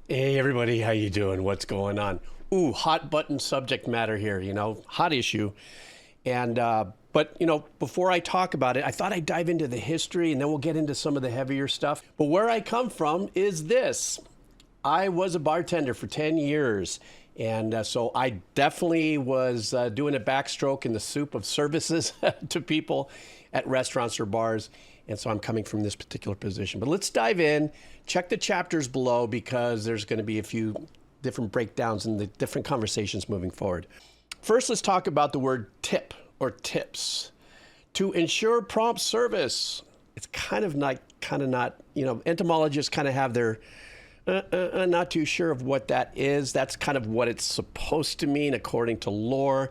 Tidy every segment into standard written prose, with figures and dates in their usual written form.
Hey everybody, how you doing? What's going on? Ooh, hot button subject matter here, hot issue. And but before I talk about it, I thought I'd dive into the history and then we'll get into some of the heavier stuff. But where I come from is this. I was a bartender for 10 years. And so I definitely was doing a backstroke in the soup of services to people at restaurants or bars. And so I'm coming from this particular position. But let's dive in, check the chapters below because there's going to be a few different breakdowns in the different conversations moving forward. First, let's talk about the word tip or tips. To Insure Prompt Service. It's kind of not, entomologists kind of have their not too sure of what that is. That's kind of what it's supposed to mean according to lore.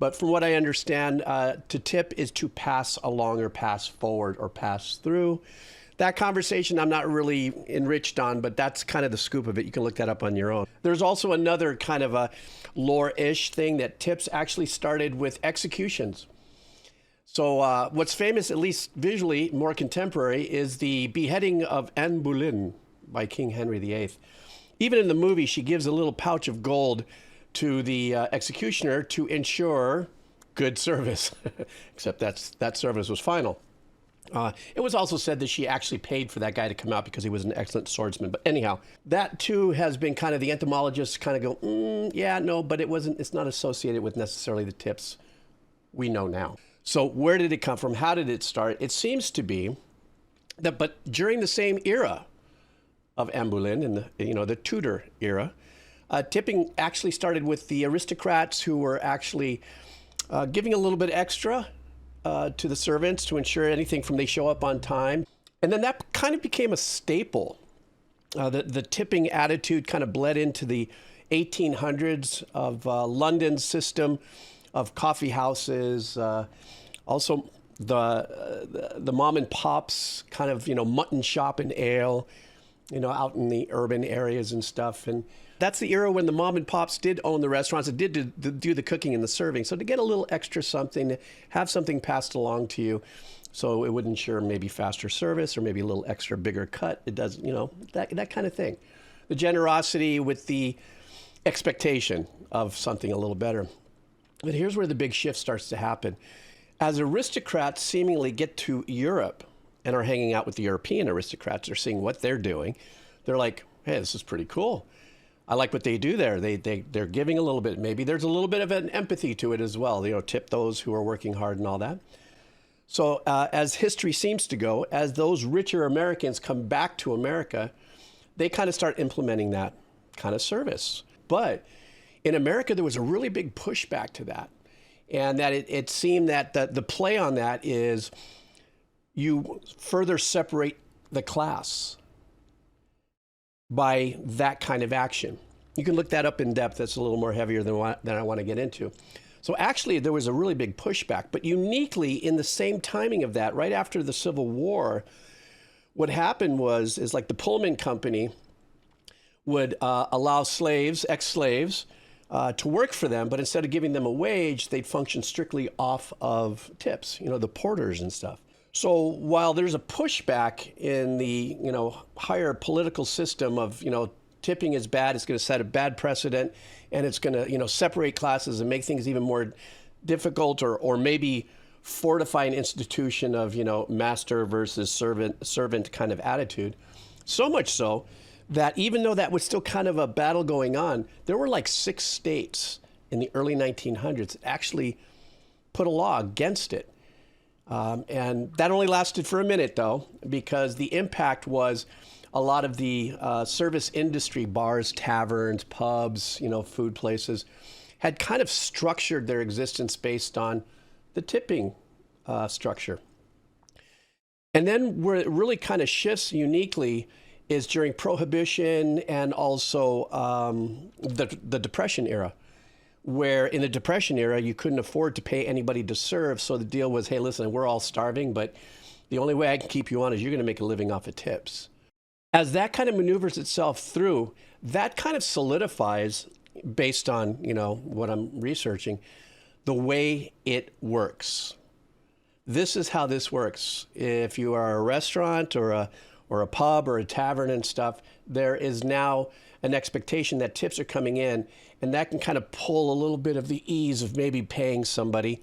But from what I understand, to tip is to pass along or pass forward or pass through. That conversation I'm not really enriched on, but that's kind of the scoop of it. You can look that up on your own. There's also another kind of a lore-ish thing that tips actually started with executions. So what's famous, at least visually, more contemporary, is the beheading of Anne Boleyn by King Henry VIII. Even in the movie, she gives a little pouch of gold to the executioner to ensure good service, except that service was final. It was also said that she actually paid for that guy to come out because he was an excellent swordsman. But anyhow, that too has been kind of the entomologists kind of go, yeah, no, but it's not associated with necessarily the tips we know now. So where did it come from? How did it start? It seems to be that, but during the same era of Anne Boleyn in the Tudor era, tipping actually started with the aristocrats who were actually giving a little bit extra to the servants to ensure anything from they show up on time. And then that kind of became a staple. The tipping attitude kind of bled into the 1800s of London's system of coffee houses. Also, the mom and pops kind of, mutton shop and ale, out in the urban areas and stuff. And that's the era when the mom and pops did own the restaurants and did do the cooking and the serving. So to get a little extra something, to have something passed along to you, so it would ensure maybe faster service or maybe a little extra bigger cut. It does, that kind of thing. The generosity with the expectation of something a little better. But here's where the big shift starts to happen. As aristocrats seemingly get to Europe and are hanging out with the European aristocrats, they're seeing what they're doing. They're like, hey, this is pretty cool. I like what they do there. They're giving a little bit. Maybe there's a little bit of an empathy to it as well. Tip those who are working hard and all that. So as history seems to go, as those richer Americans come back to America, they kind of start implementing that kind of service. But in America, there was a really big pushback to that. And that it seemed that the play on that is you further separate the class by that kind of action. You can look that up in depth. That's a little more heavier than I want to get into. So actually, there was a really big pushback. But uniquely, in the same timing of that, right after the Civil War, what happened is like the Pullman Company would allow slaves, ex-slaves, to work for them, but instead of giving them a wage, they'd function strictly off of tips, the porters and stuff. So while there's a pushback in the, higher political system of, tipping is bad, it's going to set a bad precedent, and it's going to, separate classes and make things even more difficult, or maybe fortify an institution of, master versus servant kind of attitude. So much so that even though that was still kind of a battle going on, there were like 6 states in the early 1900s that actually put a law against it. And that only lasted for a minute, though, because the impact was a lot of the service industry, bars, taverns, pubs, food places, had kind of structured their existence based on the tipping structure. And then where it really kind of shifts uniquely is during Prohibition and also the Depression era, where in the Depression era, you couldn't afford to pay anybody to serve. So the deal was, hey, listen, we're all starving, but the only way I can keep you on is you're going to make a living off of tips. As that kind of maneuvers itself through, that kind of solidifies, based on, what I'm researching, the way it works. This is how this works. If you are a restaurant or or a pub or a tavern and stuff, there is now an expectation that tips are coming in, and that can kind of pull a little bit of the ease of maybe paying somebody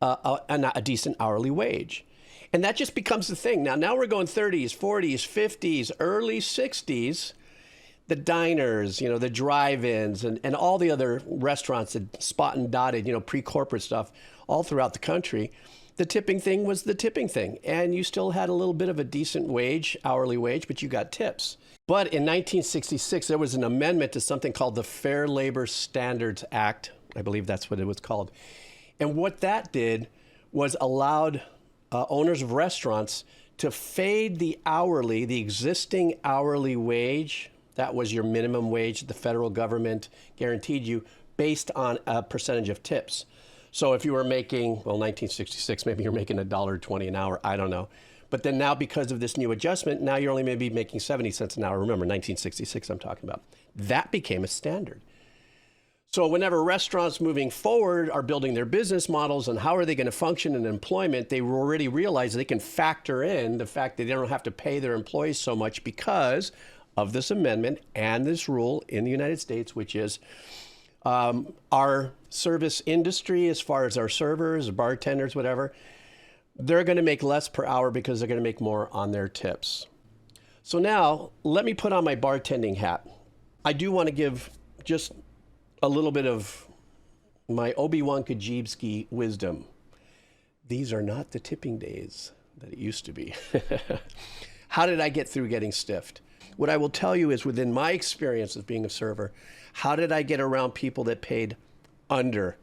a decent hourly wage. And that just becomes the thing. Now we're going 30s, 40s, 50s, early 60s. The diners, the drive-ins, and all the other restaurants that spot and dotted, pre-corporate stuff all throughout the country. The tipping thing was the tipping thing. And you still had a little bit of a decent wage, hourly wage, but you got tips. But in 1966, there was an amendment to something called the Fair Labor Standards Act. I believe that's what it was called. And what that did was allowed owners of restaurants to fade the existing hourly wage. That was your minimum wage that the federal government guaranteed you based on a percentage of tips. So if you were making, 1966, maybe you're making $1.20 an hour, I don't know. But then now because of this new adjustment, now you're only maybe making 70 cents an hour. Remember, 1966 I'm talking about. That became a standard. So whenever restaurants moving forward are building their business models and how are they going to function in employment, they already realize they can factor in the fact that they don't have to pay their employees so much because of this amendment and this rule in the United States, which is our service industry, as far as our servers, bartenders, whatever, they're going to make less per hour because they're going to make more on their tips. So now let me put on my bartending hat. I do want to give just a little bit of my Obi-Wan wisdom. These are not the tipping days that it used to be. How did I get through getting stiffed? What I will tell you is, within my experience of being a server, how did I get around people that paid under?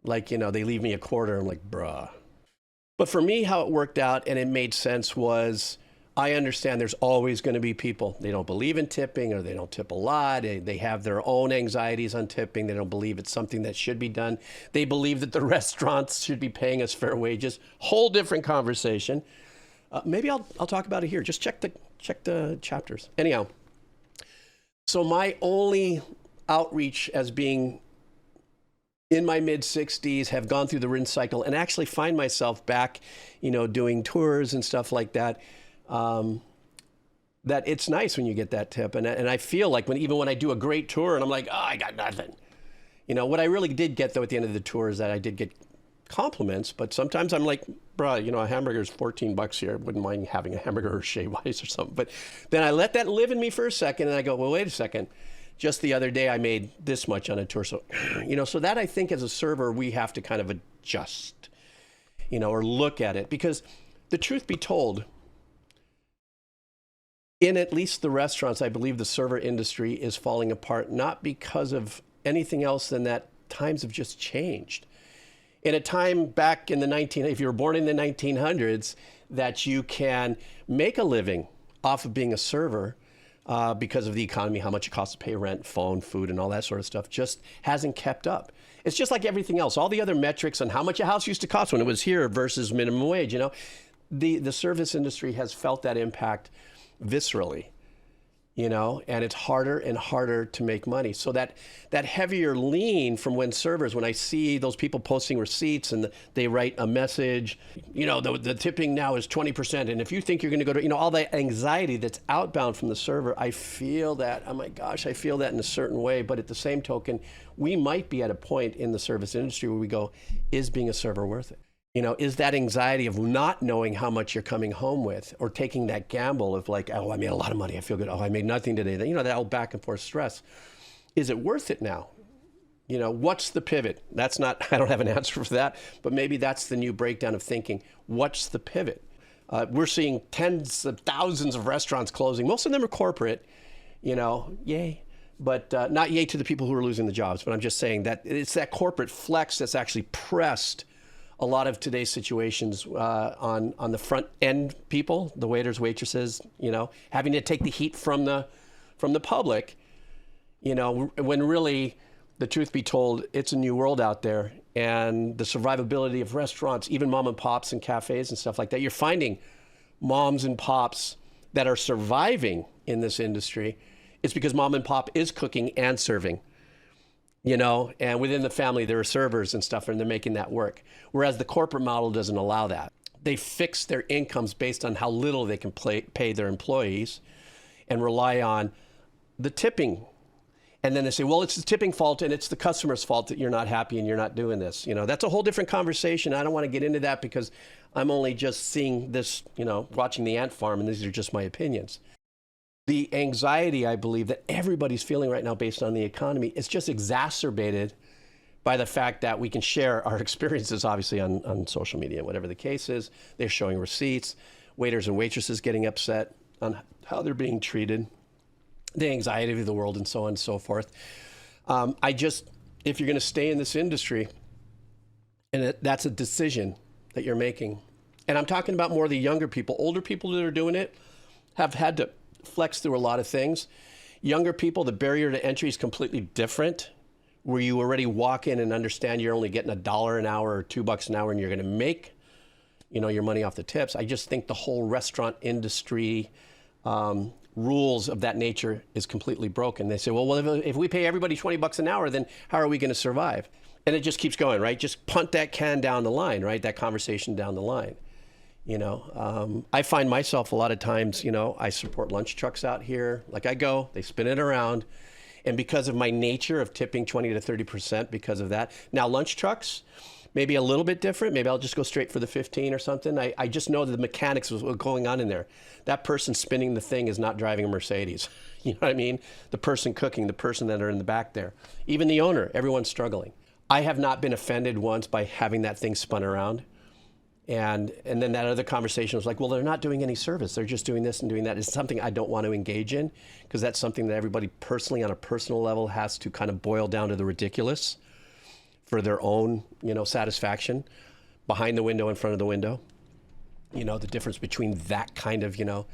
Like, they leave me a quarter. I'm like, bruh. But for me, how it worked out and it made sense was, I understand there's always going to be people, they don't believe in tipping or they don't tip a lot. They have their own anxieties on tipping. They don't believe it's something that should be done. They believe that the restaurants should be paying us fair wages. Whole different conversation. Maybe I'll talk about it here. Just check the chapters. Anyhow, so my only outreach as being in my mid-60s, have gone through the rinse cycle and actually find myself back, doing tours and stuff like that, that it's nice when you get that tip. And I feel like even when I do a great tour and I'm like, oh, I got nothing. What I really did get, though, at the end of the tour is that I did get compliments, but sometimes I'm like, bro, a hamburger's $14 here. I wouldn't mind having a hamburger or shave ice or something. But then I let that live in me for a second and I go, well, wait a second. Just the other day I made this much on a tour. So, so that I think as a server, we have to kind of adjust, or look at it, because the truth be told, in at least the restaurants, I believe the server industry is falling apart, not because of anything else than that times have just changed. In a time back in if you were born in the 1900s, that you can make a living off of being a server because of the economy, how much it costs to pay rent, phone, food, and all that sort of stuff, just hasn't kept up. It's just like everything else. All the other metrics on how much a house used to cost when it was here versus minimum wage, the service industry has felt that impact viscerally. And it's harder and harder to make money. So that heavier lean from when I see those people posting receipts and they write a message, the tipping now is 20%. And if you think you're going to go to, all that anxiety that's outbound from the server, I feel that, oh my gosh, I feel that in a certain way. But at the same token, we might be at a point in the service industry where we go, is being a server worth it? Is that anxiety of not knowing how much you're coming home with, or taking that gamble of like, oh, I made a lot of money, I feel good. Oh, I made nothing today. That old back and forth stress. Is it worth it now? What's the pivot? I don't have an answer for that, but maybe that's the new breakdown of thinking. What's the pivot? We're seeing tens of thousands of restaurants closing. Most of them are corporate, yay. But not yay to the people who are losing the jobs. But I'm just saying that it's that corporate flex that's actually pressed a lot of today's situations on the front end people, the waiters, waitresses, having to take the heat from the public, when really, the truth be told, it's a new world out there, and the survivability of restaurants, even mom and pops and cafes and stuff like that. You're finding moms and pops that are surviving in this industry. It's because mom and pop is cooking and serving. And within the family, there are servers and stuff, and they're making that work. Whereas the corporate model doesn't allow that. They fix their incomes based on how little they can pay their employees and rely on the tipping. And then they say, well, it's the tipping fault and it's the customer's fault that you're not happy and you're not doing this. You know, that's a whole different conversation. I don't want to get into that because I'm only just seeing this, you know, watching the ant farm, and these are just my opinions. The anxiety, I believe, that everybody's feeling right now based on the economy is just exacerbated by the fact that we can share our experiences, obviously, on social media, whatever the case is. They're showing receipts, waiters and waitresses getting upset on how they're being treated, the anxiety of the world, and so on and so forth. If you're going to stay in this industry, and that's a decision that you're making, and I'm talking about more the younger people. Older people that are doing it have had to flex through a lot of things. Younger people, the barrier to entry is completely different, where you already walk in and understand you're only getting $1 an hour or $2 an hour, and you're going to make, you know, your money off the tips. I just think the whole restaurant industry rules of that nature is completely broken. They say, well, if we pay everybody $20 an hour, then how are we going to survive? And it just keeps going, right? Just punt that can down the line, right? That conversation down the line. You know, I find myself a lot of times, you know, I support lunch trucks out here. Like I go, they spin it around. And because of my nature of tipping 20 to 30% because of that. Now, lunch trucks, maybe a little bit different. Maybe I'll just go straight for the 15 or something. I just know that the mechanics of what's going on in there. That person spinning the thing is not driving a Mercedes. You know what I mean? The person cooking, the person that are in the back there. Even the owner, everyone's struggling. I have not been offended once by having that thing spun around. And then that other conversation was like, well, they're not doing any service. They're just doing this and doing that. It's something I don't want to engage in, because that's something that everybody personally on a personal level has to kind of boil down to the ridiculous for their own, you know, satisfaction. Behind the window, in front of the window. You know, the difference between that kind of, you know,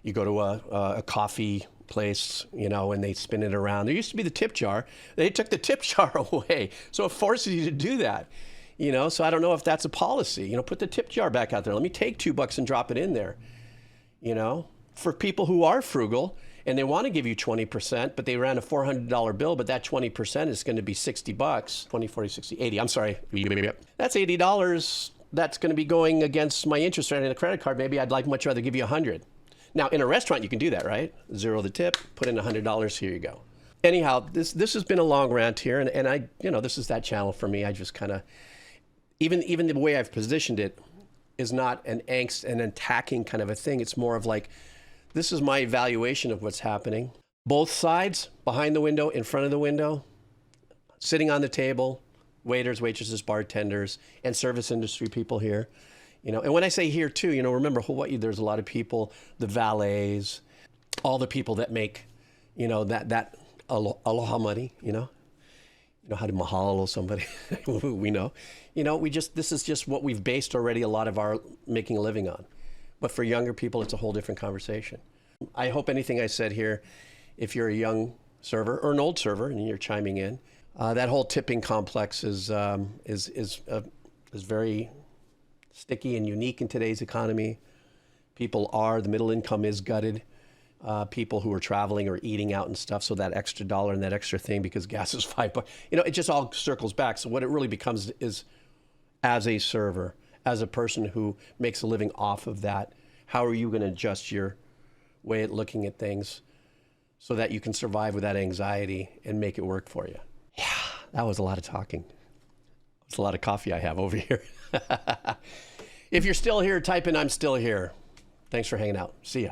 you go to a coffee place, you know, and they spin it around. There used to be the tip jar. They took the tip jar away. So it forces you to do that. You know, so I don't know if that's a policy. You know, put the tip jar back out there. Let me take $2 and drop it in there. You know, for people who are frugal and they want to give you 20%, but they ran a $400 bill, but that 20% is going to be $60, 20, 40, 60, 80. I'm sorry. That's $80. That's going to be going against my interest rate on a credit card. Maybe I'd much rather give you 100. Now, in a restaurant, you can do that, right? Zero the tip, put in $100. Here you go. Anyhow, this has been a long rant here, and I, you know, this is that channel for me. I just kind of, even the way I've positioned it is not an angst and attacking kind of a thing. It's more of like, this is my evaluation of what's happening. Both sides, behind the window, in front of the window, sitting on the table, waiters, waitresses, bartenders, and service industry people here. You know, and when I say here too, you know, remember Hawaii, there's a lot of people, the valets, all the people that make, you know, that aloha money, you know how to mahalo somebody. We know, you know, this is just what we've based already a lot of our making a living on. But for younger people, it's a whole different conversation. I hope anything I said here, if you're a young server or an old server and you're chiming in, that whole tipping complex is very sticky and unique in today's economy. The middle income is gutted. People who are traveling or eating out and stuff, so that extra dollar and that extra thing because gas is $5, you know, it just all circles back. So what it really becomes is, as a server, as a person who makes a living off of that, how are you going to adjust your way at looking at things so that you can survive with that anxiety and make it work for you? Yeah, that was a lot of talking. It's a lot of coffee I have over here. If you're still here, type in "I'm still here." Thanks for hanging out. See ya.